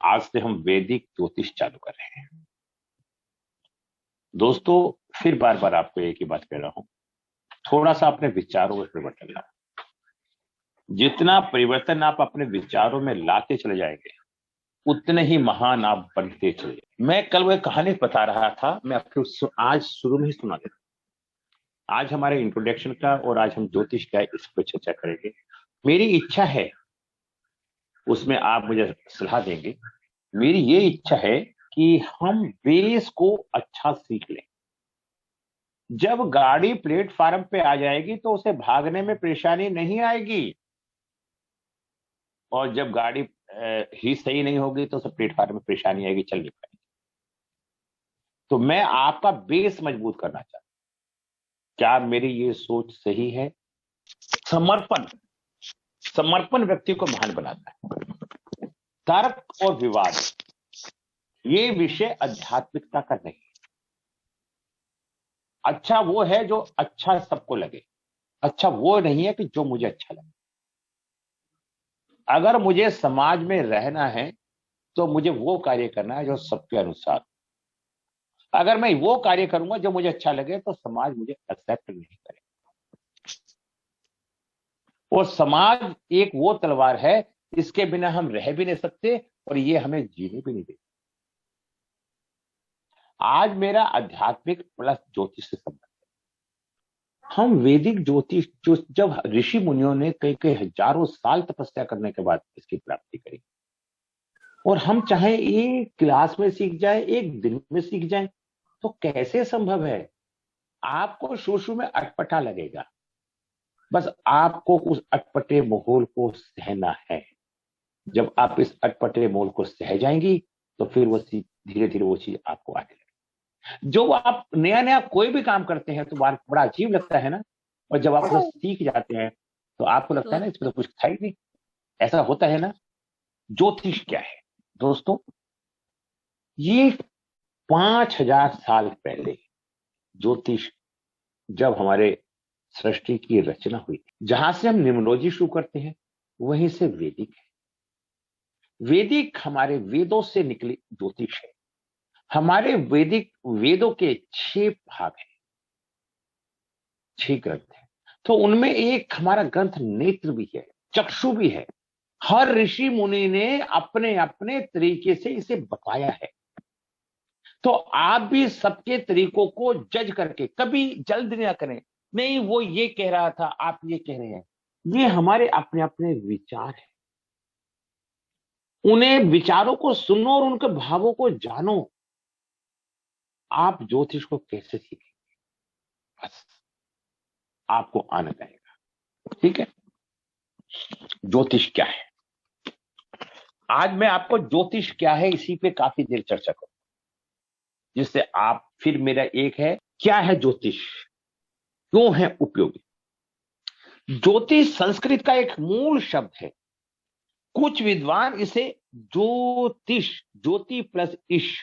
आज से हम वैदिक ज्योतिष चालू कर रहे हैं। दोस्तों, फिर बार बार आपको एक ही बात कह रहा हूं, थोड़ा सा अपने विचारों में परिवर्तन लाओ। जितना परिवर्तन आप अपने विचारों में लाते चले जाएंगे, उतने ही महान आप बनते चले जाएंगे। मैं कल वो एक कहानी बता रहा था, मैं आपको आज शुरू में ही सुना देता हूं। आज हमारे इंट्रोडक्शन का और आज हम ज्योतिष का इस पर चर्चा करेंगे। मेरी इच्छा है, उसमें आप मुझे सलाह देंगे। मेरी ये इच्छा है कि हम बेस को अच्छा सीख लें। जब गाड़ी प्लेटफार्म पे आ जाएगी तो उसे भागने में परेशानी नहीं आएगी, और जब गाड़ी ही सही नहीं होगी तो उसे प्लेटफार्म में परेशानी आएगी, चल नहीं पाएगी। तो मैं आपका बेस मजबूत करना चाहता हूं। क्या मेरी ये सोच सही है? समर्पण समर्पण व्यक्ति को महान बनाता है। तर्क और विवाद, ये विषय आध्यात्मिकता का नहीं। अच्छा वो है जो अच्छा सबको लगे, अच्छा वो नहीं है कि जो मुझे अच्छा लगे। अगर मुझे समाज में रहना है तो मुझे वो कार्य करना है जो सबके अनुसार। अगर मैं वो कार्य करूंगा जो मुझे अच्छा लगे तो समाज मुझे एक्सेप्ट नहीं करेगा। और समाज एक वो तलवार है, इसके बिना हम रह भी नहीं सकते और ये हमें जीने भी नहीं देते। आज मेरा आध्यात्मिक प्लस ज्योतिष से संबंध है। हम वैदिक ज्योतिष जो जब ऋषि मुनियों ने कई कई हजारों साल तपस्या करने के बाद इसकी प्राप्ति करी, और हम चाहे एक क्लास में सीख जाए, एक दिन में सीख जाए, तो कैसे संभव है? आपको शुरू शुरू में अटपटा लगेगा, बस आपको उस अटपटे माहौल को सहना है। जब आप इस अटपटे माहौल को सह जाएंगी तो फिर वो धीरे धीरे वो चीज आपको आने लगेगी। जो आप नया नया कोई भी काम करते हैं तो बड़ा अजीब लगता है ना, और जब आप उसे सीख जाते हैं तो आपको लगता है ना इसमें तो कुछ था ही नहीं। ऐसा होता है ना। ज्योतिष क्या है दोस्तों? ये 5000 साल पहले ज्योतिष, जब हमारे सृष्टि की रचना हुई, जहां से हम न्यूमरोलॉजी शुरू करते हैं वहीं से वैदिक है। वैदिक हमारे वेदों से निकले ज्योतिष है। हमारे वैदिक वेदों के 6 भाग हैं, 6 ग्रंथ हैं। तो उनमें एक हमारा ग्रंथ नेत्र भी है, चक्षु भी है। हर ऋषि मुनि ने अपने अपने तरीके से इसे बताया है। तो आप भी सबके तरीकों को जज करके कभी जल्द ना करें, नहीं वो ये कह रहा था आप ये कह रहे हैं। ये हमारे अपने अपने विचार हैं। उन्हें विचारों को सुनो और उनके भावों को जानो। आप ज्योतिष को कैसे सीखेंगे? बस आपको आना पड़ेगा। ठीक है। ज्योतिष क्या है? आज मैं आपको ज्योतिष क्या है इसी पे काफी देर चर्चा करूं, जिससे आप फिर मेरा एक है, क्या है ज्योतिष, क्यों है उपयोगी? ज्योतिष संस्कृत का एक मूल शब्द है। कुछ विद्वान इसे ज्योतिष, ज्योति प्लस ईश,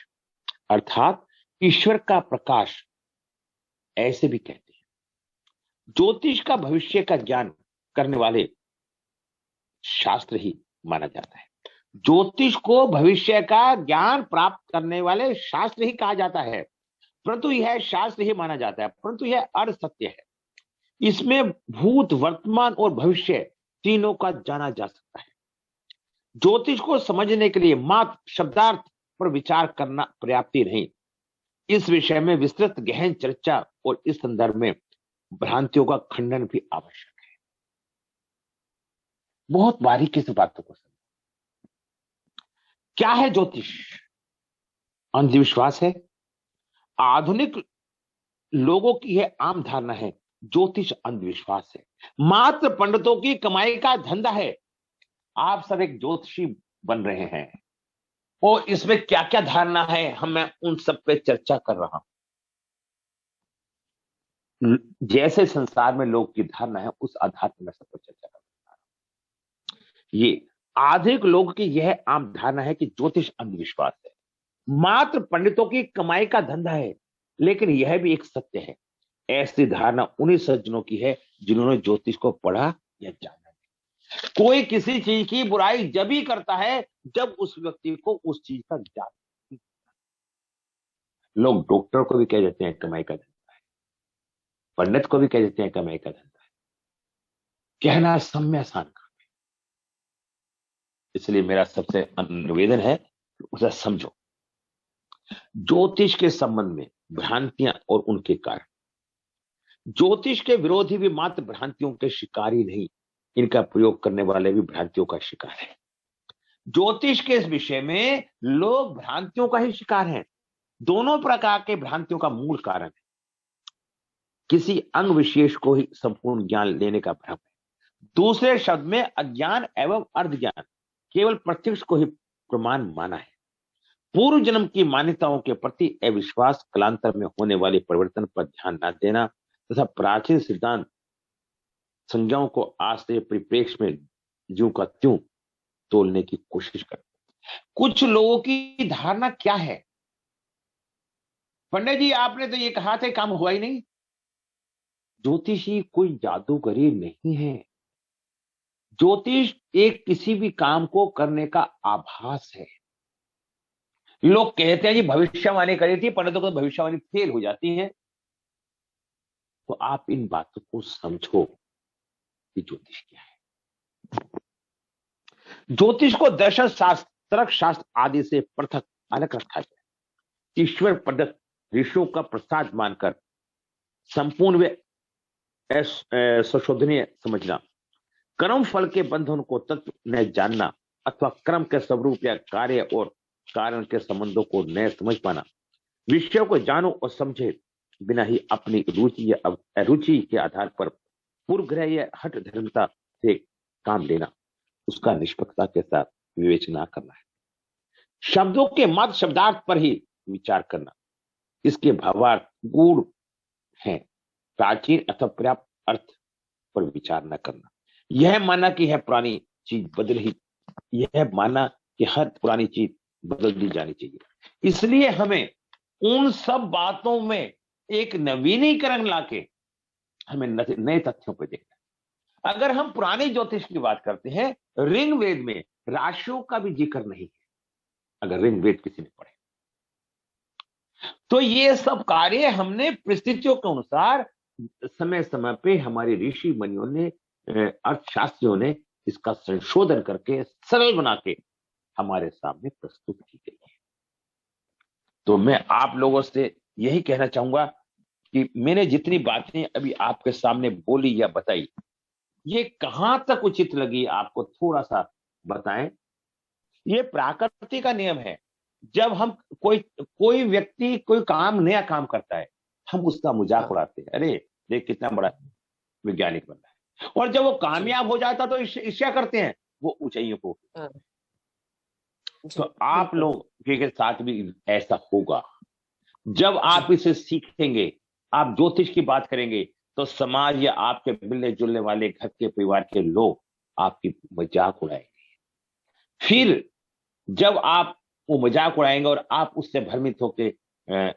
अर्थात ईश्वर का प्रकाश, ऐसे भी कहते हैं। ज्योतिष का भविष्य का ज्ञान करने वाले शास्त्र ही माना जाता है। ज्योतिष को भविष्य का ज्ञान प्राप्त करने वाले शास्त्र ही कहा जाता है, परंतु यह शास्त्र ही माना जाता है, परंतु यह अर्ध सत्य है। इसमें भूत, वर्तमान और भविष्य तीनों का जाना जा सकता है। ज्योतिष को समझने के लिए मात्र शब्दार्थ पर विचार करना पर्याप्त नहीं, इस विषय में विस्तृत गहन चर्चा और इस संदर्भ में भ्रांतियों का खंडन भी आवश्यक है। बहुत बारीकी से बातों को समझ। क्या है ज्योतिष? अंधविश्वास है। आधुनिक लोगों की यह आम धारणा है, ज्योतिष अंधविश्वास है, मात्र पंडितों की कमाई का धंधा है। आप सब एक ज्योतिषी बन रहे हैं और इसमें क्या क्या धारणा है मैं उन सब पे चर्चा कर रहा हूं। जैसे संसार में लोग की धारणा है उस आधार पर मैं सब पर चर्चा कर रहा हूं। ये आधुनिक लोगों की यह आम धारणा है कि ज्योतिष अंधविश्वास है, मात्र पंडितों की कमाई का धंधा है। लेकिन यह भी एक सत्य है। ऐसी धारणा उन्हीं सज्जनों की है जिन्होंने ज्योतिष को पढ़ा या जाना। कोई किसी चीज की बुराई जब ही करता है जब उस व्यक्ति को उस चीज का ज्ञान। लोग डॉक्टर को भी कह देते हैं कमाई का धंधा है, पंडित को भी कह देते हैं कमाई का धंधा है। कहना सब में आसान काम है। इसलिए मेरा सबसे निवेदन है उसे समझो। ज्योतिष के संबंध में भ्रांतियां और उनके कारण। ज्योतिष के विरोधी भी मात्र भ्रांतियों के शिकार ही नहीं, इनका प्रयोग करने वाले भी भ्रांतियों का शिकार है। ज्योतिष के इस विषय में लोग भ्रांतियों का ही शिकार हैं। दोनों प्रकार के भ्रांतियों का मूल कारण है किसी अंग विशेष को ही संपूर्ण ज्ञान लेने का भ्रम है। दूसरे शब्द में अज्ञान एवं अर्ध ज्ञान केवल प्रत्यक्ष को ही प्रमाण माना है। पूर्व जन्म की मान्यताओं के प्रति अविश्वास, कालांतर में होने वाले परिवर्तन पर ध्यान न देना तथा प्राचीन सिद्धांत संज्ञाओं को आज से परिप्रेक्ष्य में ज्यों का त्यों तोलने की कोशिश करते। कुछ लोगों की धारणा क्या है, पंडित जी आपने तो ये कहा था काम हुआ ही नहीं। ज्योतिषी कोई जादूगरी नहीं है। ज्योतिष एक किसी भी काम को करने का आभास है। लोग कहते हैं जी भविष्यवाणी करी थी, पंडितों को भविष्यवाणी फेल हो जाती है। तो आप इन बातों को समझो कि ज्योतिष क्या है। ज्योतिष को दर्शन शास्त्र, तर्क शास्त्र आदि से पृथक अलग रखा गया। ईश्वर प्रदत्त ऋषियों का प्रसाद मानकर संपूर्ण व संशोधनीय समझना, कर्म फल के बंधन को तत्व न जानना अथवा कर्म के स्वरूप या कार्य और कारण के संबंधों को न समझ पाना, विषयों को जानो और समझे बिना ही अपनी रुचि या अरुचि के आधार पर पूर्वग्रह या हठ धर्मता से काम लेना, उसका निष्पक्षता के साथ विवेचना करना है। शब्दों के मत शब्दार्थ पर ही विचार करना, इसके भावार्थ गूढ़ है, प्राचीन अथवा पर्याप्त अर्थ पर विचार न करना, यह माना कि है पुरानी चीज बदल ही, यह माना कि हर पुरानी चीज बदल दी जानी चाहिए। इसलिए हमें उन सब बातों में एक नवीनीकरण लाके हमें नए तथ्यों पर देखना है। अगर हम पुरानी ज्योतिष की बात करते हैं, ऋग वेद में राशियों का भी जिक्र नहीं है। अगर ऋग वेद किसी ने पढ़े तो ये सब कार्य हमने परिस्थितियों के अनुसार समय समय पे हमारे ऋषि मुनियों ने, अर्थशास्त्रियों ने इसका संशोधन करके सरल बना के हमारे सामने प्रस्तुत की गई है। तो मैं आप लोगों से यही कहना चाहूंगा कि मैंने जितनी बातें अभी आपके सामने बोली या बताई, ये कहां तक उचित लगी आपको थोड़ा सा बताएं। ये प्रकृति का नियम है। जब हम कोई व्यक्ति कोई काम नया काम करता है, हम उसका मजाक उड़ाते हैं, अरे देख कितना बड़ा वैज्ञानिक बन रहा है। और जब वो कामयाब हो जाता तो ईर्ष्या करते हैं, वो ऊंचाइयों को। तो आप लोग के साथ भी ऐसा होगा। जब आप इसे सीखेंगे, आप ज्योतिष की बात करेंगे, तो समाज या आपके मिलने जुलने वाले घर के परिवार के लोग आपकी मजाक उड़ाएंगे। फिर जब आप वो मजाक उड़ाएंगे और आप उससे भ्रमित होकर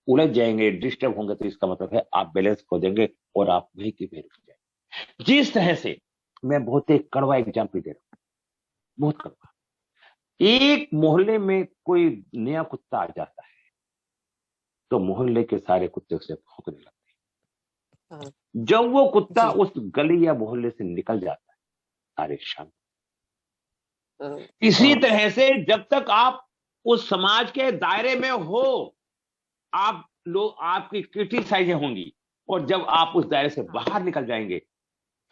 उलझ जाएंगे, डिस्टर्ब होंगे, तो इसका मतलब है आप बैलेंस खो देंगे और आप वहीं की वहीं रुक जाएंगे। जिस तरह से मैं बहुत एक कड़वा एग्जाम्पल दे रहा हूं, बहुत कड़वा। एक मोहल्ले में कोई नया कुत्ता आ जाता है तो मोहल्ले के सारे कुत्ते उसे भौंकने लगते हैं। जब वो कुत्ता उस गली या मोहल्ले से निकल जाता है, सारे शांत। इसी तरह से जब तक आप उस समाज के दायरे में हो, आप लोग आपकी क्रिटिसाइज होंगी, और जब आप उस दायरे से बाहर निकल जाएंगे,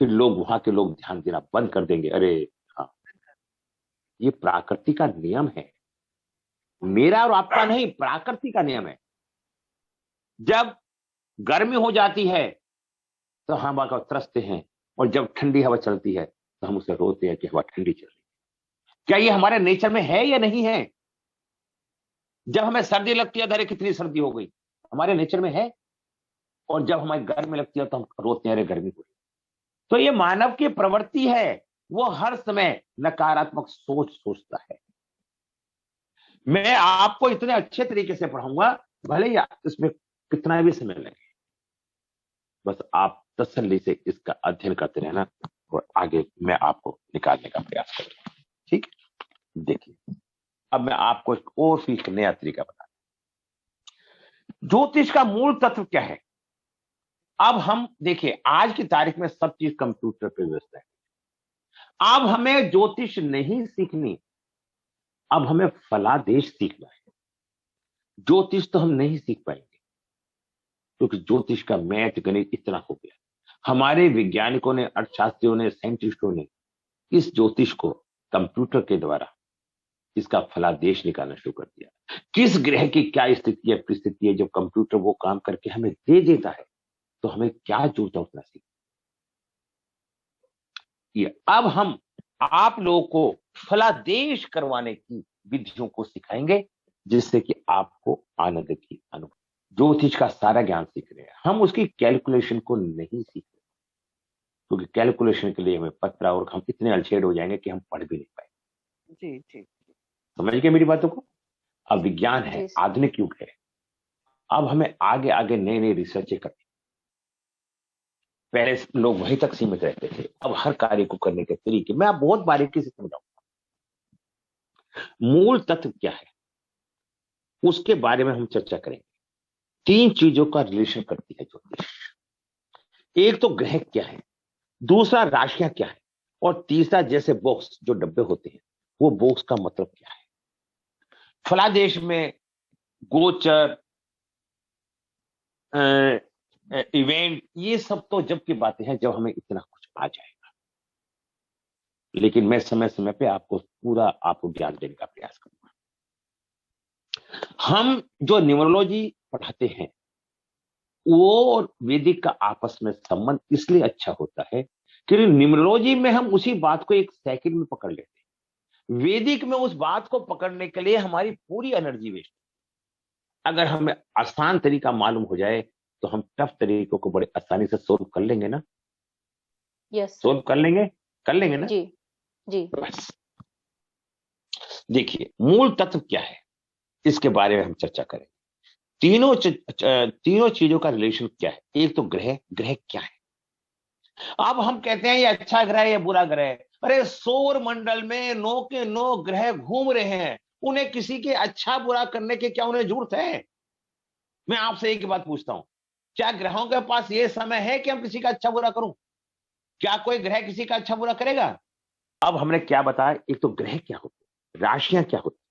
फिर लोग वहां के लोग ध्यान देना बंद कर देंगे। अरे हाँ, ये प्रकृति का नियम है, मेरा और आपका नहीं, प्रकृति का नियम है। जब गर्मी हो जाती है तो हम हवा को तरसते हैं, और जब ठंडी हवा चलती है तो हम उसे रोते हैं कि हवा ठंडी चल रही है। क्या ये हमारे नेचर में है या नहीं है? जब हमें सर्दी लगती है, अरे कितनी सर्दी हो गई, हमारे नेचर में है। और जब हमारी गर्मी लगती है तो हम रोते हैं, अरे गर्मी हो गई। तो ये मानव की प्रवृत्ति है, वो हर समय नकारात्मक सोच सोचता है। मैं आपको इतने अच्छे तरीके से पढ़ाऊंगा, भले ही इसमें कितना भी समय लगे, बस आप तसल्ली से इसका अध्ययन करते रहना। और आगे मैं आपको निकालने का प्रयास करूंगा। ठीक है, देखिए अब मैं आपको एक और फिर नया तरीका बता। ज्योतिष का मूल तत्व क्या है? अब हम देखिए, आज की तारीख में सब चीज कंप्यूटर पे व्यस्त है। अब हमें ज्योतिष नहीं सीखनी, अब हमें फलादेश सीखना है। ज्योतिष तो हम नहीं सीख पाएंगे क्योंकि ज्योतिष का मैथ गणित इतना हो गया। हमारे वैज्ञानिकों ने, अर्थशास्त्रियों ने, साइंटिस्टों ने इस ज्योतिष को कंप्यूटर के द्वारा इसका फलादेश निकालना शुरू कर दिया। किस ग्रह की क्या स्थिति है, परिस्थिति है, जब कंप्यूटर वो काम करके हमें दे देता है तो हमें क्या जरूरत है उतना सीखने। अब हम आप लोगों को फलादेश करवाने की विधियों को सिखाएंगे जिससे कि आपको आनंद की अनुभव। ज्योतिष का सारा ज्ञान सीख रहे हैं हम, उसकी कैलकुलेशन को नहीं सीख रहे क्योंकि कैलकुलेशन के लिए हमें पत्रा और हम इतने अलछेड़ हो जाएंगे कि हम पढ़ भी नहीं पाएंगे। जी जी, समझ गए मेरी बातों को? अब विज्ञान है, आधुनिक युग है, अब हमें आगे आगे नए नए रिसर्च करनी। पहले लोग वहीं तक सीमित रहते थे, अब हर कार्य को करने के तरीके मैं आप बहुत बारीकी से समझाऊंगा। मूल तत्व क्या है उसके बारे में हम चर्चा करेंगे। 3 चीजों का रिलेशन करती है ज्योतिष। एक तो ग्रह क्या है, दूसरा राशियां क्या है, और तीसरा जैसे बॉक्स जो डब्बे होते हैं वो बॉक्स का मतलब क्या है। फलादेश में गोचर, इवेंट, ये सब तो जब की बातें हैं जब हमें इतना कुछ आ जाएगा, लेकिन मैं समय समय पे आपको पूरा आपको ज्ञान देने का प्रयास करूंगा। हम जो न्यूमरोलॉजी पढ़ाते हैं वो और वैदिक का आपस में संबंध इसलिए अच्छा होता है कि न्यूमरोलॉजी में हम उसी बात को एक सेकंड में पकड़ लेते हैं, वैदिक में उस बात को पकड़ने के लिए हमारी पूरी एनर्जी वेस्ट। अगर हमें आसान तरीका मालूम हो जाए तो हम टफ तरीकों को बड़े आसानी से सोल्व कर लेंगे ना। यस, सोल्व कर लेंगे ना जी जी। बस देखिए मूल तत्व क्या है इसके बारे में हम चर्चा करें। तीनों चीजों का रिलेशन क्या है। एक तो ग्रह क्या है। अब हम कहते हैं ये अच्छा ग्रह है ये बुरा ग्रह है। अरे सौर मंडल में 9 के 9 ग्रह घूम रहे हैं, उन्हें किसी के अच्छा बुरा करने की क्या उन्हें जरूरत है? मैं आपसे एक बात पूछता हूं, क्या ग्रहों के पास ये समय है कि हम किसी का अच्छा बुरा करूं? क्या कोई ग्रह किसी का अच्छा बुरा करेगा? अब हमने क्या बताया, एक तो ग्रह क्या होते हैं, राशियां क्या होती है,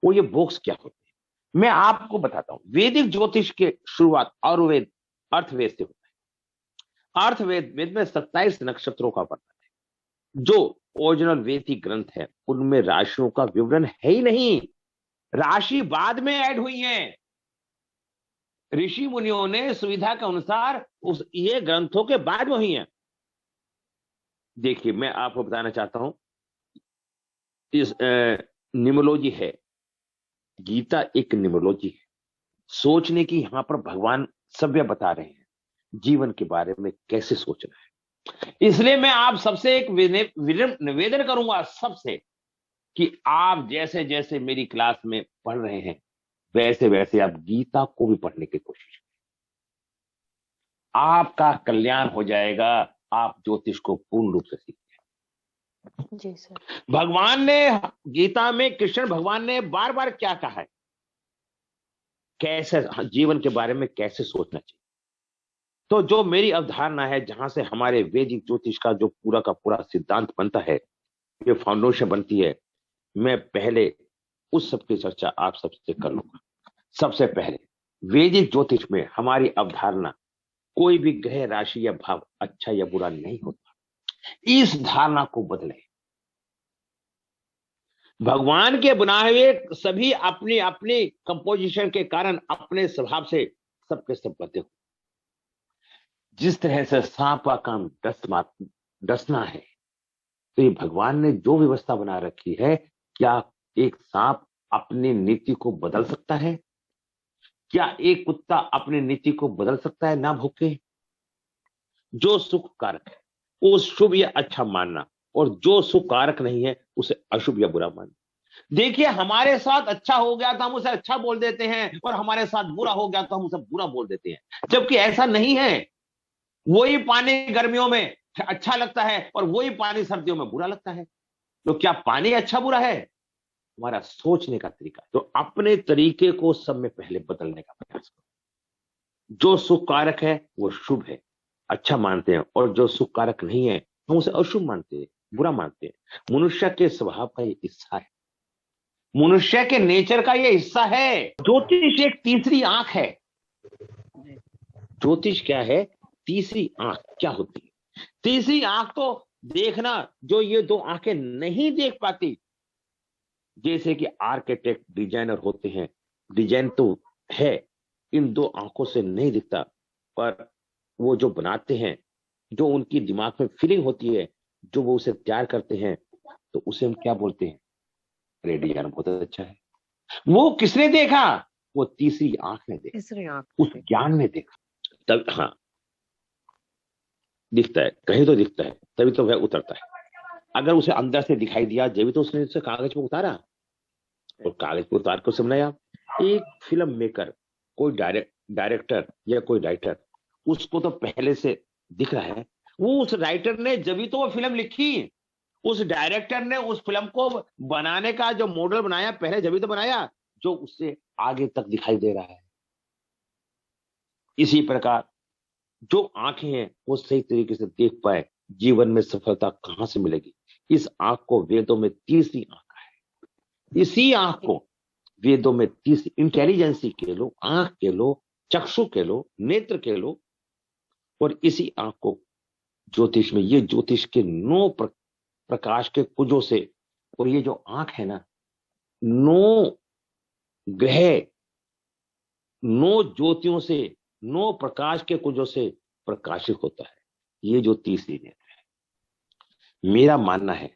वो ये बॉक्स क्या होते हैं। मैं आपको बताता हूं, वैदिक ज्योतिष के शुरुआत आयुर्वेद अर्थवेद से होता है। अर्थवेद वेद में 27 नक्षत्रों का वर्णन है। जो ओरिजिनल वैदिक ग्रंथ है उनमें राशियों का विवरण है ही नहीं, राशि बाद में ऐड हुई है। ऋषि मुनियों ने सुविधा के अनुसार उस ये ग्रंथों के बाद में हुई है। देखिए मैं आपको बताना चाहता हूं, इस न्यूमरोलॉजी है, गीता एक न्यूमरोलॉजी है। सोचने की यहां पर भगवान सभ्य बता रहे हैं जीवन के बारे में कैसे सोचना है। इसलिए मैं आप सबसे एक निवेदन करूंगा सबसे कि आप जैसे जैसे मेरी क्लास में पढ़ रहे हैं वैसे वैसे आप गीता को भी पढ़ने की कोशिश करें, आपका कल्याण हो जाएगा। आप ज्योतिष को पूर्ण रूप से सीखें। जी सर। भगवान ने गीता में, कृष्ण भगवान ने बार बार क्या कहा है, कैसे जीवन के बारे में कैसे सोचना चाहिए। तो जो मेरी अवधारणा है, जहां से हमारे वैदिक ज्योतिष का जो पूरा का पूरा सिद्धांत बनता है, ये फाउंडेशन बनती है, मैं पहले उस सब की चर्चा आप सबसे कर लूंगा। सबसे पहले वैदिक ज्योतिष में हमारी अवधारणा, कोई भी ग्रह, राशि या भाव अच्छा या बुरा नहीं होता। इस धारणा को बदलें। भगवान के बनाए हुए सभी अपनी अपनी कंपोजिशन के कारण अपने स्वभाव से सबके सब बदले हो। जिस तरह से सांप का काम डसना है, तो ये भगवान ने जो व्यवस्था बना रखी है, क्या एक सांप अपनी नीति को बदल सकता है? क्या एक कुत्ता अपनी नीति को बदल सकता है ना भूखे? जो सुख कारक है उस शुभ या अच्छा मानना, और जो सुख कारक नहीं है उसे अशुभ या बुरा मानना। देखिए हमारे साथ अच्छा हो गया तो हम उसे अच्छा बोल देते हैं, और हमारे साथ बुरा हो गया तो हम उसे बुरा बोल देते हैं, जबकि ऐसा नहीं है। वही पानी गर्मियों में अच्छा लगता है और वही पानी सर्दियों में बुरा लगता है। तो क्या पानी अच्छा बुरा है? हमारा सोचने का तरीका। तो अपने तरीके को सब में पहले बदलने का प्रयास करो। जो सुख कारक है वो शुभ है, अच्छा मानते हैं, और जो सुख कारक नहीं है हम उसे अशुभ मानते हैं, बुरा मानते हैं। मनुष्य के स्वभाव का ये हिस्सा है, मनुष्य के नेचर का ये हिस्सा है। ज्योतिष एक तीसरी आंख है। ज्योतिष क्या है? तीसरी आंख क्या होती है? तीसरी आंख तो देखना जो ये दो आंखें नहीं देख पाती। जैसे कि आर्किटेक्ट डिजाइनर होते हैं, डिजाइन तो है, इन दो आंखों से नहीं दिखता, पर वो जो बनाते हैं, जो उनकी दिमाग में फीलिंग होती है, जो वो उसे तैयार करते हैं, तो उसे हम क्या बोलते हैं? अरे डिजाइन बहुत अच्छा है। वो किसने देखा? वो तीसरी आंख ने देखा, तीसरी आंख उस ज्ञान ने देखा। तब हाँ दिखता है, कहीं तो दिखता है, तभी तो वह उतरता है। अगर उसे अंदर से दिखाई दिया जब तो उसने उसे कागज पे उतारा, और कागज पे उतार कर उसने बनाया। एक फिल्म मेकर, कोई डायरेक्टर या कोई राइटर, उसको तो पहले से दिख रहा है, वो उस राइटर ने जब तो वो फिल्म लिखी, उस डायरेक्टर ने उस फिल्म को बनाने का जो मॉडल बनाया पहले जब तो बनाया, जो उससे आगे तक दिखाई दे रहा है। इसी प्रकार जो आंखें हैं वो सही तरीके से देख पाए, जीवन में सफलता कहां से मिलेगी? इस आंख को वेदों में तीसरी आंख कहा है। इसी आंख को वेदों में तीसरी इंटेलिजेंसी के लो, आंख के लो, चक्षु के लो, नेत्र के लो, और इसी आंख को ज्योतिष में, ये ज्योतिष के 9 प्रकाश के कुजों से, और ये जो आंख है ना, 9 ग्रह, 9 ज्योतियों से, 9 प्रकाश के कुजों से प्रकाशित होता है। ये जो तीसरी नेत्र है, मेरा मानना है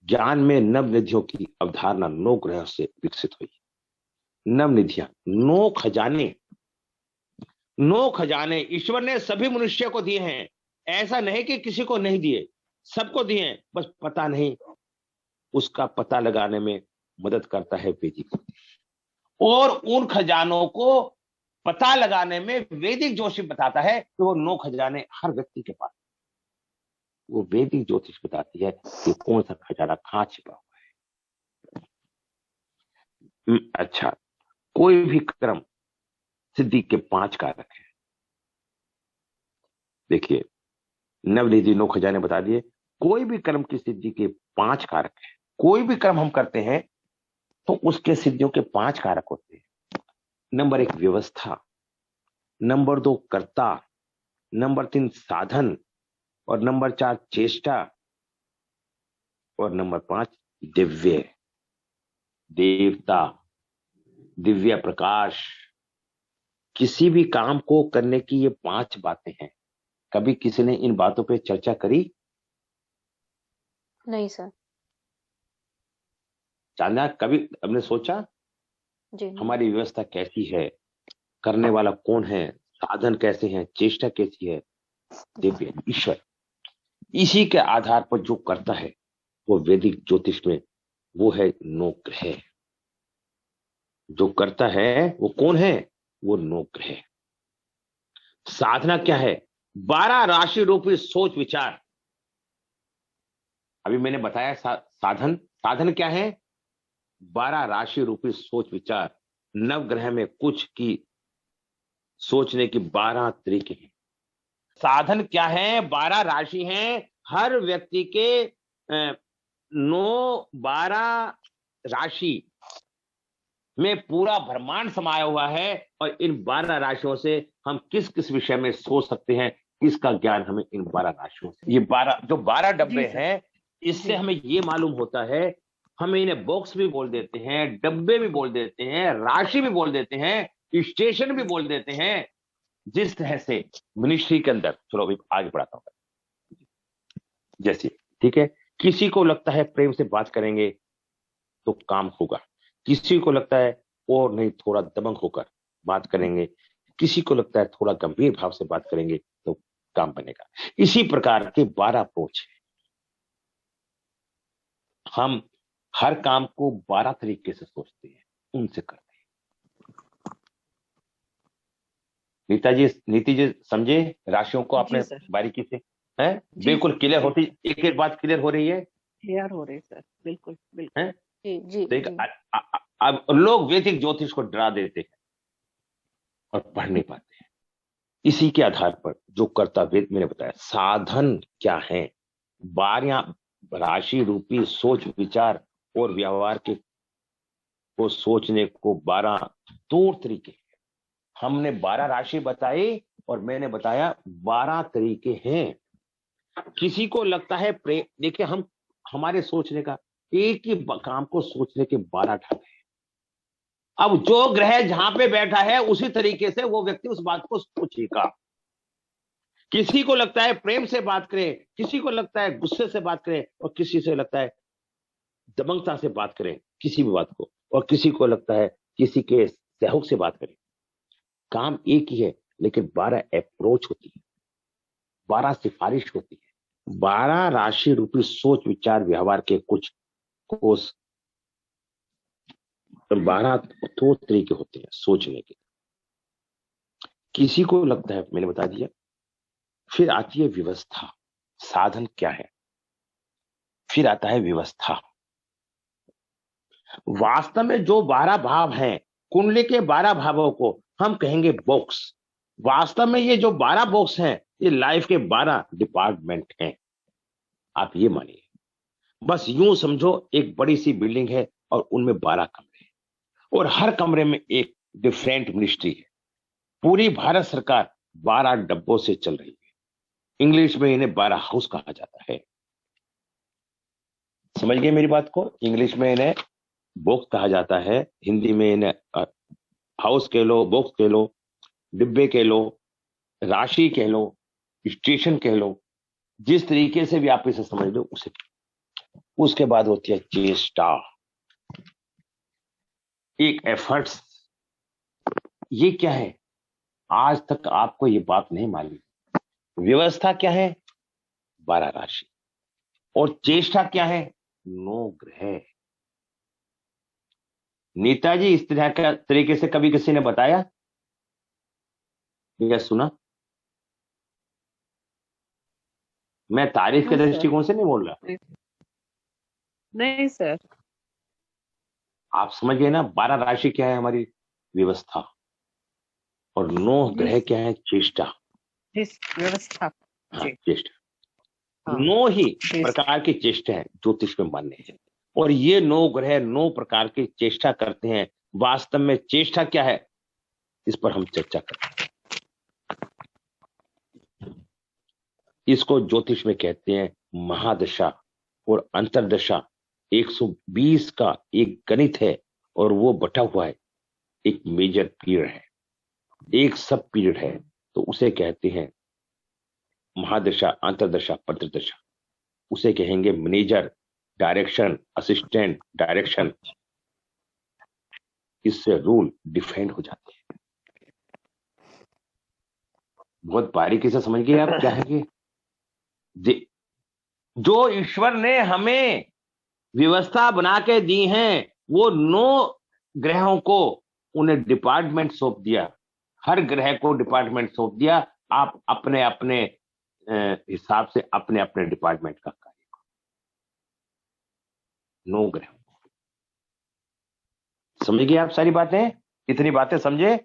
ज्ञान में नव निधियों की अवधारणा 9 ग्रहों से विकसित हुई। नव निधियां, 9 खजाने, 9 खजाने ईश्वर ने सभी मनुष्य को दिए हैं। ऐसा नहीं कि किसी को नहीं दिए, सबको दिए हैं, बस पता नहीं। उसका पता लगाने में मदद करता है वैदिक, और उन खजानों को पता लगाने में वैदिक ज्योतिष बताता है कि वो 9 खजाने हर व्यक्ति के पास। वो वैदिक ज्योतिष बताती है कि कौन सा खजाना कहां छिपा हुआ है। अच्छा, कोई भी कर्म सिद्धि के 5 कारक है। देखिए, नवनिधि 9 खजाने बता दिए। कोई भी कर्म की सिद्धि के 5 कारक है। कोई भी कर्म हम करते हैं तो उसके सिद्धियों के 5 कारक होते हैं। नंबर 1 व्यवस्था, नंबर 2 कर्ता, नंबर 3 साधन, और नंबर 4 चेष्टा, और नंबर 5 दिव्य, देवता, दिव्य प्रकाश। किसी भी काम को करने की ये 5 बातें हैं। कभी किसी ने इन बातों पे चर्चा करी? नहीं सर। जानना कभी हमने सोचा जी नहीं। हमारी व्यवस्था कैसी है, करने वाला कौन है, साधन कैसे हैं, चेष्टा कैसी है? दिव्य, ईश्वर। इसी के आधार पर जो करता है वो वैदिक ज्योतिष में वो है 9 ग्रह। जो करता है वो कौन है? वो 9 ग्रह। साधना क्या है? 12 राशि रूपी सोच विचार। अभी मैंने बताया साधन। साधन क्या है? 12 राशि रूपी सोच विचार। नवग्रह में कुछ की सोचने की 12 तरीके हैं। साधन क्या है? 12 राशि हैं। हर व्यक्ति के 9 12 राशि में पूरा ब्रह्मांड समाया हुआ है, और इन 12 राशियों से हम किस किस विषय में सोच सकते हैं, इसका ज्ञान हमें इन 12 राशियों से, ये 12 डब्बे हैं, इससे हमें ये मालूम होता है। हम इन्हें बॉक्स भी बोल देते हैं, डब्बे भी बोल देते हैं, राशि भी बोल देते हैं, स्टेशन भी बोल देते हैं। जिस तरह से मिनिस्ट्री के अंदर, चलो अभी आगे बढ़ाता हूं। जैसे ठीक है, किसी को लगता है प्रेम से बात करेंगे तो काम होगा, किसी को लगता है और नहीं थोड़ा दबंग होकर बात करेंगे, किसी को लगता है थोड़ा गंभीर भाव से बात करेंगे तो काम बनेगा। इसी प्रकार के 12 अप्रोच है। हम हर काम को 12 तरीके से सोचते हैं, उनसे करते हैं। नीता जी, नीति जी समझे राशियों को आपने बारीकी से? है? जी बिल्कुल सर, क्लियर होती, एक एक बात क्लियर हो रही है क्लियर हो रहे सर, बिल्कुल बिल्कुल। हैं? जी जी तो जी। अब लोग वैदिक ज्योतिष को डरा देते हैं और पढ़ नहीं पाते हैं। इसी के आधार पर जो कर्तव्य मैंने बताया, साधन क्या है, 12 राशि रूपी सोच विचार और व्यवहार के को सोचने को 12 तौर तरीके। हमने 12 राशि बताई और मैंने बताया 12 तरीके हैं। किसी को लगता है प्रेम, देखिए हम हमारे सोचने का एक ही काम को सोचने के 12 ढंग हैं। अब जो ग्रह जहां पे बैठा है उसी तरीके से वो व्यक्ति उस बात को सोचेगा। किसी को लगता है प्रेम से बात करे, किसी को लगता है गुस्से से बात करे, और किसी से लगता है दबंगता से बात करें किसी भी बात को, और किसी को लगता है किसी के सहयोग से बात करें। काम एक ही है, लेकिन 12 अप्रोच होती है, 12 सिफारिश होती है, 12 राशि रूपी सोच विचार व्यवहार के कुछ कोर्स, 12 तो तरीके होते हैं सोचने के। किसी को लगता है, मैंने बता दिया। फिर आती है व्यवस्था, साधन क्या है, फिर आता है व्यवस्था। वास्तव में जो 12 भाव हैं, कुंडली के 12 भावों को हम कहेंगे बॉक्स। वास्तव में ये जो 12 बॉक्स हैं, ये लाइफ के 12 डिपार्टमेंट हैं। आप ये मानिए, बस यूं समझो एक बड़ी सी बिल्डिंग है और उनमें 12 कमरे हैं, और हर कमरे में एक डिफरेंट मिनिस्ट्री है। पूरी भारत सरकार 12 डब्बों से चल रही है। इंग्लिश में इन्हें 12 हाउस कहा जाता है। समझ गए मेरी बात को? इंग्लिश में इन्हें बॉक्स कहा जाता है, हिंदी में इन्हें हाउस कह लो, बॉक्स कह लो, डिब्बे कह लो, राशि कह लो, स्टेशन कह लो, जिस तरीके से भी आप इसे समझ लो उसे। उसके बाद होती है चेष्टा, एक एफर्ट्स। ये क्या है? आज तक आपको ये बात नहीं मालूम। व्यवस्था क्या है? 12 राशि। और चेष्टा क्या है? 9 ग्रह। नेताजी इस तरह का तरीके से कभी किसी ने बताया या सुना? मैं तारीफ के नो सर, दृष्टिकोण से नहीं बोल रहा। नहीं नहीं सर, आप समझ गए ना? 12 राशि क्या है? हमारी व्यवस्था। और 9 जी ग्रह क्या है? चेष्टा। जी, व्यवस्था, हाँ, जी चेष्टा। हाँ 9 ही जी प्रकार की चेष्टा है ज्योतिष में मान्य है। और ये 9 ग्रह 9 प्रकार की चेष्टा करते हैं। वास्तव में चेष्टा क्या है, इस पर हम चर्चा करते हैं। इसको ज्योतिष में कहते हैं महादशा और अंतरदशा। 120 का एक गणित है, और वो बटा हुआ है एक मेजर पीरियड है, एक सब पीरियड है। तो उसे कहते हैं महादशा, अंतरदशा, पंचदशा। उसे कहेंगे मैनेजर, डायरेक्शन, असिस्टेंट, डायरेक्शन। इससे रूल डिफाइंड हो जाते हैं। बहुत बारीकी से समझ गए आप क्या है कि जो ईश्वर ने हमें व्यवस्था बना के दी है, वो 9 ग्रहों को उन्हें डिपार्टमेंट सौंप दिया। हर ग्रह को डिपार्टमेंट सौंप दिया। आप अपने अपने हिसाब से अपने अपने डिपार्टमेंट का कार्य करो। 9 ग्रह। समझ गए आप सारी बातें? इतनी बातें समझे?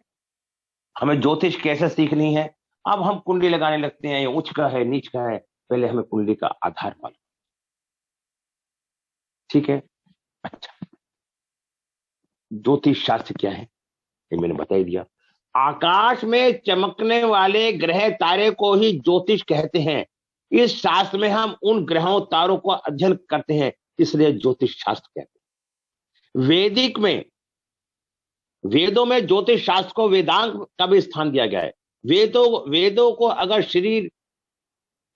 हमें ज्योतिष कैसे सीखनी है? अब हम कुंडली लगाने लगते हैं, ये उच्च का है, नीच का है। पहले हमें कुंडली का आधार मालूम। ठीक है? अच्छा, ज्योतिष शास्त्र क्या है ये मैंने बता ही दिया। आकाश में चमकने वाले ग्रह तारे को ही ज्योतिष कहते हैं। इस शास्त्र में हम उन ग्रहों तारों को अध्ययन करते हैं, इसलिए ज्योतिष शास्त्र कहते हैं। वैदिक में, वेदों में ज्योतिष शास्त्र को वेदांग का भी स्थान दिया गया है। वेदों को अगर शरीर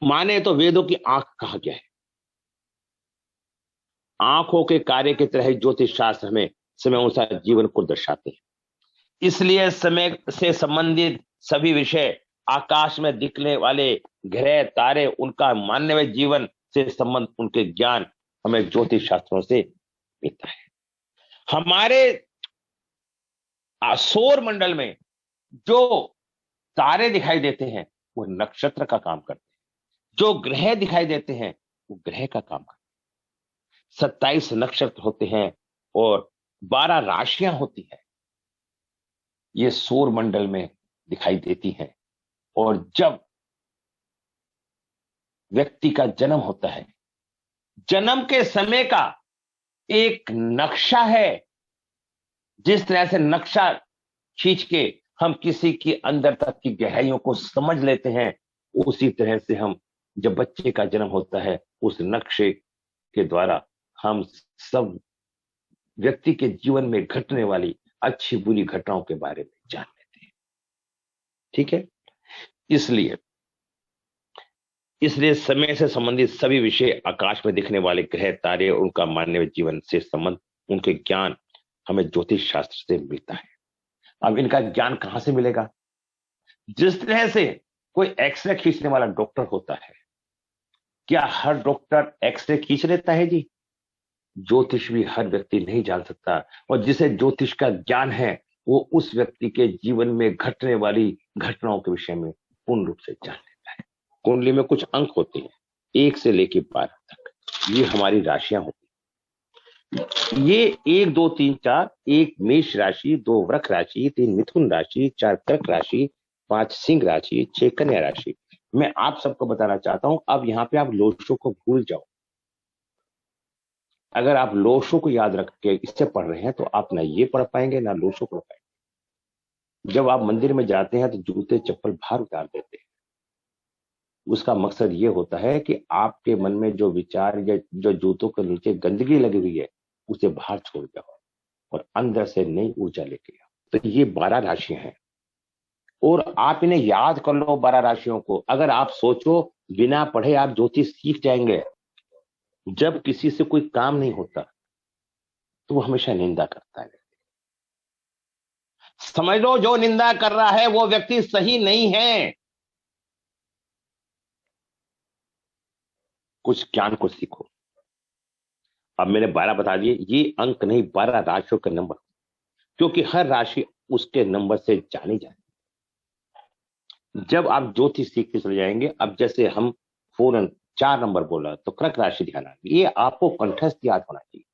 माने तो वेदों की आंख कहा गया है। आंखों के कार्य की तरह ज्योतिष शास्त्र हमें समय अनुसार जीवन को दर्शाते हैं। इसलिए समय से संबंधित सभी विषय, आकाश में दिखने वाले ग्रह तारे, उनका मानवीय जीवन से संबंध, उनके ज्ञान हमें ज्योतिष शास्त्रों से मिलता है। हमारे सौर मंडल में जो तारे दिखाई देते हैं वो नक्षत्र का काम करते हैं। जो ग्रह दिखाई देते हैं वो ग्रह का काम करते हैं। 27 नक्षत्र होते हैं और 12 राशियां होती हैं, ये सौर मंडल में दिखाई देती हैं। और जब व्यक्ति का जन्म होता है, जन्म के समय का एक नक्शा है। जिस तरह से नक्शा खींच के हम किसी के अंदर तक की गहराइयों को समझ लेते हैं, उसी तरह से हम जब बच्चे का जन्म होता है उस नक्शे के द्वारा हम सब व्यक्ति के जीवन में घटने वाली अच्छी बुरी घटनाओं के बारे में जान लेते हैं। ठीक है, इसलिए समय से संबंधित सभी विषय, आकाश में दिखने वाले ग्रह तारे और उनका मानव जीवन से संबंध, उनके ज्ञान हमें ज्योतिष शास्त्र से मिलता है। अब इनका ज्ञान कहां से मिलेगा? जिस तरह से कोई एक्सरे खींचने वाला डॉक्टर होता है, क्या हर डॉक्टर एक्सरे खींच लेता है जी? ज्योतिष भी हर व्यक्ति नहीं जान सकता, और जिसे ज्योतिष का ज्ञान है वो उस व्यक्ति के जीवन में घटने वाली घटनाओं के विषय में पूर्ण रूप से जान लेता है। कुंडली में कुछ अंक होते हैं 1 से लेकर 12 तक, ये हमारी राशियां होती हैं। ये 1 2 3 4, 1 मेष राशि, 2 वृक राशि, 3 मिथुन राशि, 4 कर्क राशि, 5 सिंह राशि, 6 कन्या राशि। मैं आप सबको बताना चाहता हूं, अब यहां पे आप लोशो को भूल जाओ। अगर आप लोशो को याद रख के इससे पढ़ रहे हैं तो आप ना ये पढ़ पाएंगे ना लोशो पढ़ पाएंगे। जब आप मंदिर में जाते हैं तो जूते चप्पल बाहर उतार देते हैं। उसका मकसद ये होता है कि आपके मन में जो विचार या जो जूतों के नीचे गंदगी लगी हुई है उसे बाहर छोड़ जाओ और अंदर से नई ऊर्जा लेके आओ। तो ये 12 राशियां हैं और आप इन्हें याद कर लो 12 राशियों को। अगर आप सोचो बिना पढ़े आप ज्योतिष सीख जाएंगे, जब किसी से कोई काम नहीं होता तो वो हमेशा निंदा करता है। समझ लो जो निंदा कर रहा है वो व्यक्ति सही नहीं है। कुछ ज्ञान को सीखो। अब मैंने 12 बता दिए, ये अंक नहीं 12 राशियों के नंबर, क्योंकि हर राशि उसके नंबर से जानी जाती है। जब आप ज्योतिष सीखते चले जाएंगे, अब जैसे हम फौरन 4 नंबर बोला तो कर्क राशि ध्यान आ, ये आपको कंठस्थ याद होना चाहिए।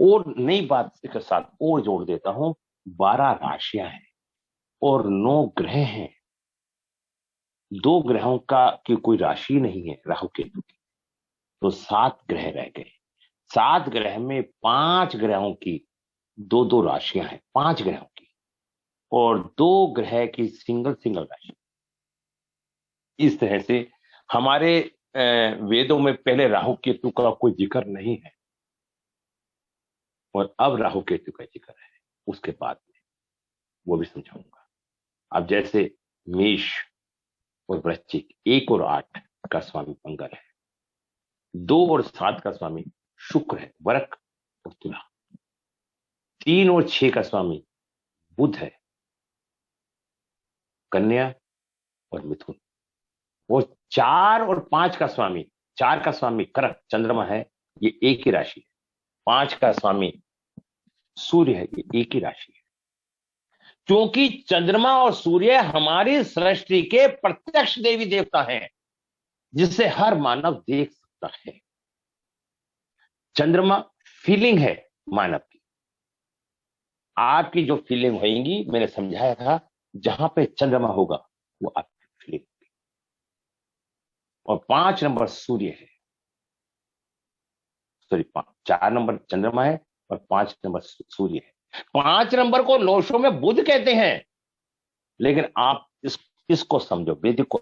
और नई बात के साथ और जोड़ देता हूं, 12 राशियां हैं और 9 ग्रह हैं। 2 ग्रहों का की कोई राशि नहीं है राहु केतु की, तो 7 ग्रह रह गए। 7 ग्रह में 5 ग्रहों की 2 राशियां हैं, 5 ग्रहों की, और 2 ग्रह की सिंगल राशि। इस तरह से हमारे वेदों में पहले राहु केतु का कोई जिक्र नहीं है और अब राहु केतु का जिक्र है, उसके बाद में वो भी समझाऊंगा। अब जैसे मेष और वृश्चिक, 1 और 8 का स्वामी मंगल है, 2 और 7 का स्वामी शुक्र है, वृक और तुला, 3 और 6 का स्वामी बुध है, कन्या और मिथुन, और 4 और 5 का स्वामी, 4 का स्वामी कर्क चंद्रमा है, ये एक ही राशि है। 5 का स्वामी सूर्य है, ये एक ही राशि है। क्योंकि चंद्रमा और सूर्य हमारी सृष्टि के प्रत्यक्ष देवी देवता हैं, जिसे हर मानव देख सकता है। चंद्रमा फीलिंग है मानव की। आपकी जो फीलिंग होगी, मैंने समझाया था, जहां पे चंद्रमा होगा वो आपकी फीलिंग होगी। और 5 नंबर सूर्य है, सॉरी 4 नंबर चंद्रमा है और 5 नंबर सूर्य है। 5 नंबर को लोशो में बुध कहते हैं, लेकिन आप इसको समझो, वेदिक को,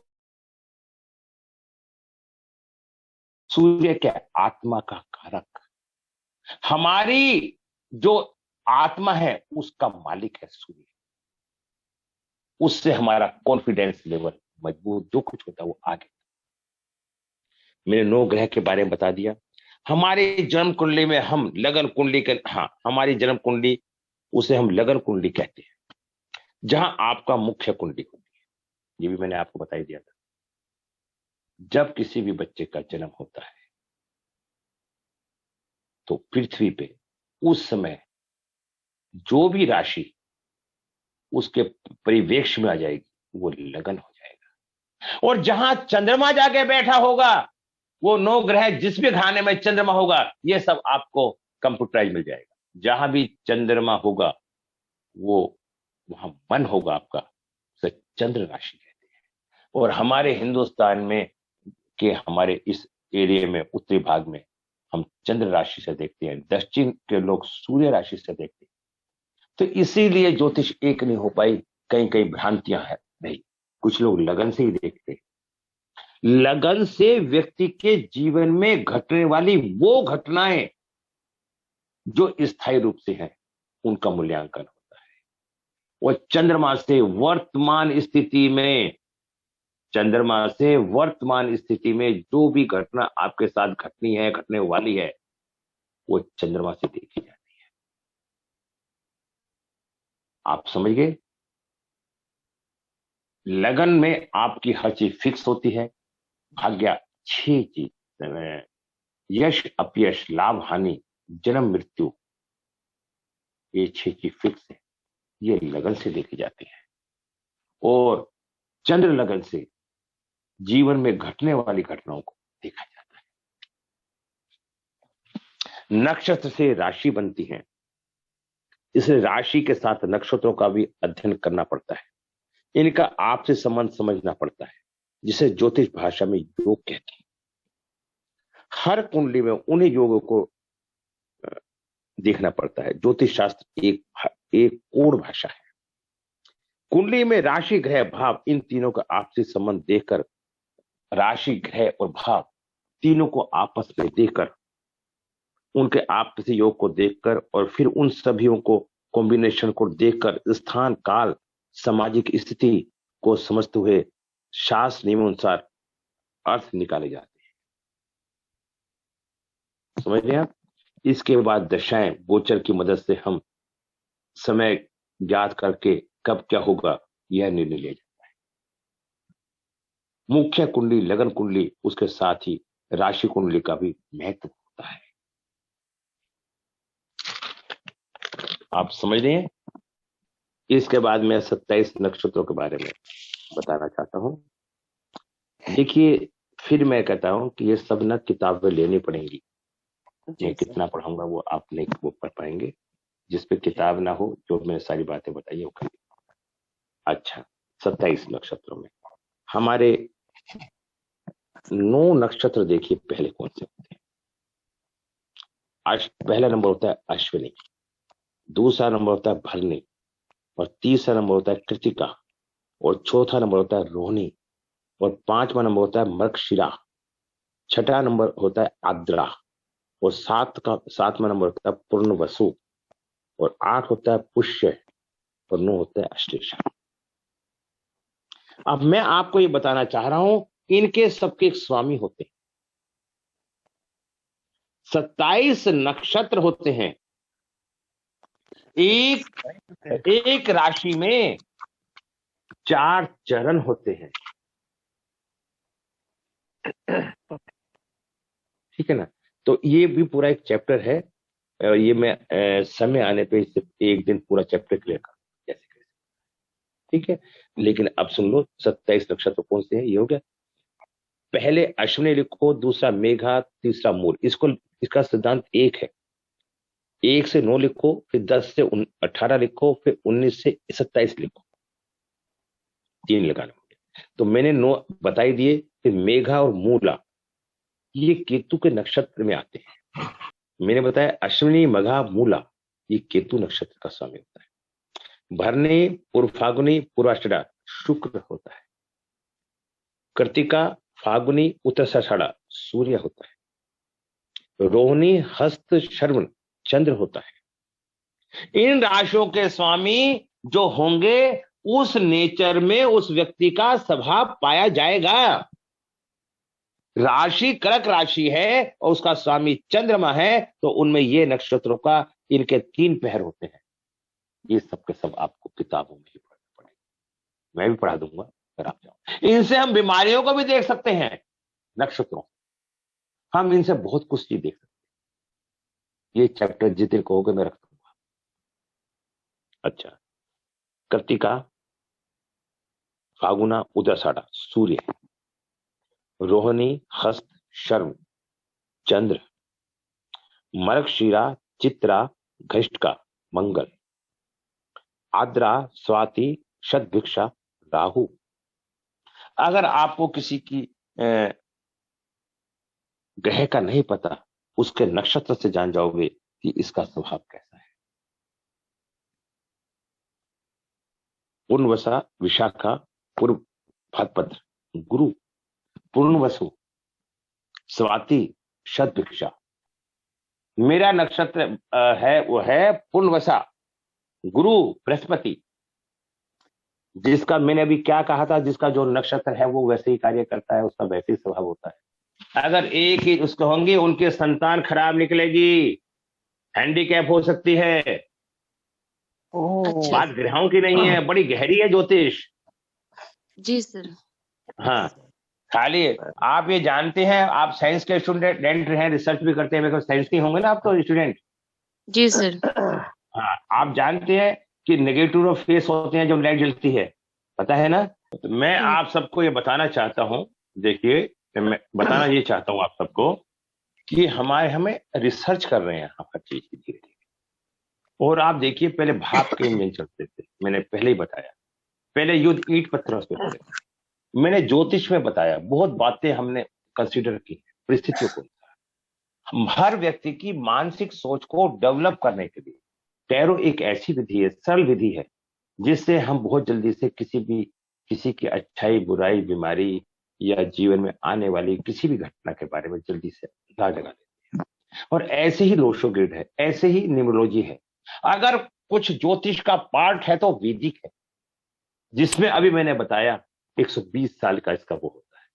सूर्य क्या है? आत्मा का कारक। हमारी जो आत्मा है उसका मालिक है सूर्य। उससे हमारा कॉन्फिडेंस लेवल मजबूत, जो कुछ होता है वो आगे। मैंने 9 ग्रह के बारे में बता दिया। हमारी जन्म कुंडली में हम लगन कुंडली के, हमारी जन्म कुंडली उसे हम लगन कुंडली कहते हैं, जहां आपका मुख्य कुंडली होती है। ये भी मैंने आपको बता ही दिया था। जब किसी भी बच्चे का जन्म होता है तो पृथ्वी पे उस समय जो भी राशि उसके परिवेश में आ जाएगी वो लगन हो जाएगा। और जहां चंद्रमा जाके बैठा होगा, वो 9 ग्रह जिस भी खाने में चंद्रमा होगा, ये सब आपको कंप्यूटराइज मिल जाएगा। जहां भी चंद्रमा होगा, वो वहां मन होगा आपका, उसे चंद्र राशि कहते हैं। और हमारे हिंदुस्तान में के हमारे इस एरिया में, उत्तरी भाग में, हम चंद्र राशि से देखते हैं, दक्षिण के लोग सूर्य राशि से देखते हैं। तो इसीलिए ज्योतिष एक नहीं हो पाई, कहीं कहीं भ्रांतियां है नहीं। कुछ लोग लगन से ही देखते हैं। लगन से व्यक्ति के जीवन में घटने वाली वो घटनाएं जो स्थायी रूप से हैं, उनका मूल्यांकन होता है। और चंद्रमा से वर्तमान स्थिति में, चंद्रमा से वर्तमान स्थिति में जो भी घटना आपके साथ घटनी है, घटने वाली है, वो चंद्रमा से देखी जाती है। आप समझ गए? लगन में आपकी हर चीज फिक्स होती है। भाग्य 6 चीज, यश अपयश, लाभ हानि, जन्म मृत्यु, ये 6 चीज फिक्स है। ये लगन से देखी जाती है। और चंद्र लगन से जीवन में घटने वाली घटनाओं को देखा जाता है। नक्षत्र से राशि बनती है, इसलिए राशि के साथ नक्षत्रों का भी अध्ययन करना पड़ता है। इनका आपसे संबंध समझना पड़ता है, जिसे ज्योतिष भाषा में योग कहते हैं। हर कुंडली में उन्हीं योगों को देखना पड़ता है। ज्योतिष शास्त्र एक कोड भाषा है। कुंडली में राशि, ग्रह, भाव, इन तीनों का आपसी संबंध देखकर, राशि, ग्रह और भाव तीनों को आपस में देखकर, उनके आपसी योग को देखकर, और फिर उन सभी को कॉम्बिनेशन को देखकर स्थान, काल, सामाजिक स्थिति को समझते हुए शास्त्र नियमानुसार अर्थ निकाले जाते हैं। समझ रहे आप? इसके बाद दशाएं, गोचर की मदद से हम समय ज्ञात करके कब क्या होगा यह निर्णय लिया जाता है। मुख्य कुंडली, लगन कुंडली, उसके साथ ही राशि कुंडली का भी महत्व होता है। आप समझ रहे हैं? इसके बाद मैं 27 नक्षत्रों के बारे में बताना चाहता हूं। देखिए, फिर मैं कहता हूं कि ये सब ना किताबें लेनी पड़ेंगी। मैं कितना पढ़ाऊंगा वो आप नहीं वो पढ़ पाएंगे। जिस पे किताब ना हो, जो मैंने सारी बातें बताई वो करिए। अच्छा, 27 नक्षत्रों में हमारे 9 नक्षत्र देखिए पहले कौन से होते हैं। पहला नंबर होता है अश्विनी, दूसरा नंबर होता है भरणी, और तीसरा नंबर होता है कृतिका, और चौथा नंबर होता है रोहिणी, और 5वां नंबर होता है मृगशिरा, छठा नंबर होता है आद्रा, और 7वां नंबर होता है पूर्णवसु, और 8 होता है पुष्य, और 9 होता है अश्लेषा। अब मैं आपको ये बताना चाह रहा हूं, इनके सबके एक स्वामी होते हैं। 27 नक्षत्र होते हैं। एक राशि में 4 चरण होते हैं। ठीक है ना? तो ये भी पूरा एक चैप्टर है, और ये मैं समय आने पे इसे एक दिन पूरा चैप्टर क्लियर कर जैसे कैसे। ठीक है, लेकिन अब सुन लो 27 नक्षत्र कौन से हैं। ये हो गया, पहले अश्विनी लिखो, दूसरा मेघा, तीसरा मूल। इसका सिद्धांत एक है, 1 से 9 लिखो, फिर 10 से 18 लिखो, फिर 19 से 27 लिखो, 3 लगाने होंगे। तो मैंने 9 बताई दिए। फिर मेघा और मूला ये केतु के नक्षत्र में आते हैं। मैंने बताया अश्विनी, मघा, मूला ये केतु नक्षत्र का स्वामी होता है। भरणी, पूर्व फागुनी, पूर्वाषाढ़ा शुक्र होता है। कृतिका, फागुनी, उत्तराषाढ़ा सूर्य होता है। रोहिणी, हस्त, श्रवण चंद्र होता है। इन राशियों के स्वामी जो होंगे, उस नेचर में उस व्यक्ति का स्वभाव पाया जाएगा। राशि कर्क राशि है और उसका स्वामी चंद्रमा है, तो उनमें ये नक्षत्रों का इनके 3 पहर होते हैं। ये सब के सब आपको किताबों में ही पढ़ना पड़ेगा। मैं भी पढ़ा दूंगा अगर आप जाओ। इनसे हम बीमारियों को भी देख सकते हैं। नक्षत्रों, हम इनसे बहुत कुछ चीज देख सकते हैं। ये चैप्टर जिस दिन कहोगे मैं रख दूंगा। अच्छा, कृतिका, फागुना उदयसाड़ा सूर्य, रोहिणी हस्त शर्म चंद्र, मृगशिरा चित्रा घृष्टका मंगल, आद्रा स्वाति शतभिक्षा राहु। अगर आपको किसी की ग्रह का नहीं पता, उसके नक्षत्र से जान जाओगे कि इसका स्वभाव कैसा है। पूर्णवसा विशाखा पूर्व भाद्रपद गुरु, पूर्णवसु स्वाति शतभिक्षा। मेरा नक्षत्र है वो है पूर्णवसा गुरु बृहस्पति, जिसका मैंने अभी क्या कहा था, जिसका जो नक्षत्र है वो वैसे ही कार्य करता है, उसका वैसे ही स्वभाव होता है। अगर एक ही उसको होंगे, उनकी संतान खराब निकलेगी, हैंडीकैप हो सकती है। ओह बात ग्रहों की नहीं है, बड़ी गहरी है ज्योतिष। जी सर। हाँ, खाली आप ये जानते हैं, आप साइंस के स्टूडेंट हैं, रिसर्च भी करते हैं, साइंस के होंगे ना आप तो स्टूडेंट। जी सर। हाँ, आप जानते हैं कि नेगेटिव फेस होते हैं जब लाइट जलती है, पता है ना। तो मैं आप सबको ये बताना चाहता हूँ, देखिए मैं बताना ये चाहता हूँ आप सबको कि हमें रिसर्च कर रहे हैं हर चीज की धीरे धीरे। और आप देखिए, पहले भाप के इंजन चलते थे, मैंने पहले ही बताया, पहले युद्ध ईंट पत्थरों से होते थे। मैंने ज्योतिष में बताया, बहुत बातें हमने कंसीडर की परिस्थितियों को। हम हर व्यक्ति की मानसिक सोच को डेवलप करने के लिए टैरो एक ऐसी विधि है, सरल विधि है, जिससे हम बहुत जल्दी से किसी की अच्छाई बुराई बीमारी या जीवन में आने वाली किसी भी घटना के बारे में जल्दी से अंदाजा लगा लेते हैं। और ऐसे ही लोशो ग्रिड है, ऐसे ही न्यूमरोलॉजी है। अगर कुछ ज्योतिष का पार्ट है तो वैदिक है, जिसमें अभी मैंने बताया 120 साल का इसका वो होता है।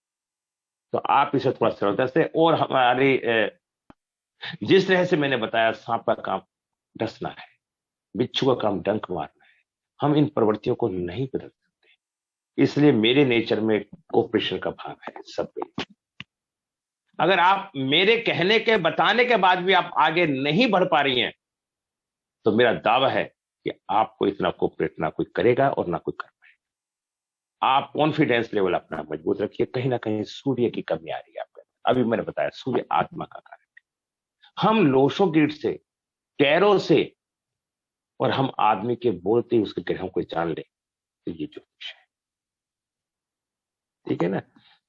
तो आप इसे थोड़ा श्रद्धा से, और हमारे जिस तरह से मैंने बताया, सांप का काम डसना है, बिच्छू का काम डंक मारना है, हम इन प्रवृत्तियों को नहीं बदल सकते। इसलिए मेरे नेचर में कोऑपरेशन का भाव है सब में। अगर आप मेरे कहने के बताने के बाद भी आप आगे नहीं बढ़ पा रही हैं, तो मेरा दावा है कि आपको इतना कोऑपरेट ना कोई करेगा और ना कोई कर पाएगा। आप कॉन्फिडेंस लेवल अपना मजबूत रखिए। कहीं ना कहीं सूर्य की कमी आ रही है आपके। अभी मैंने बताया सूर्य आत्मा का कारक है। हम लोशो गिट से, टैरो से, और हम आदमी के बोलते ही उसके ग्रहों को जान ले, तो ये ज्योतिष है। ठीक है ना।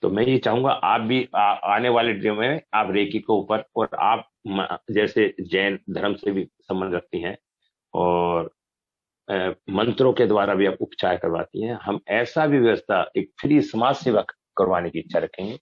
तो मैं ये चाहूंगा आप भी आने वाले दिनों में आप रेकी के ऊपर, और आप जैसे जैन धर्म से भी संबंध रखती हैं और मंत्रों के द्वारा भी आप उपचार करवाती हैं, हम ऐसा भी व्यवस्था एक फ्री समाज सेवा करवाने की इच्छा रखेंगे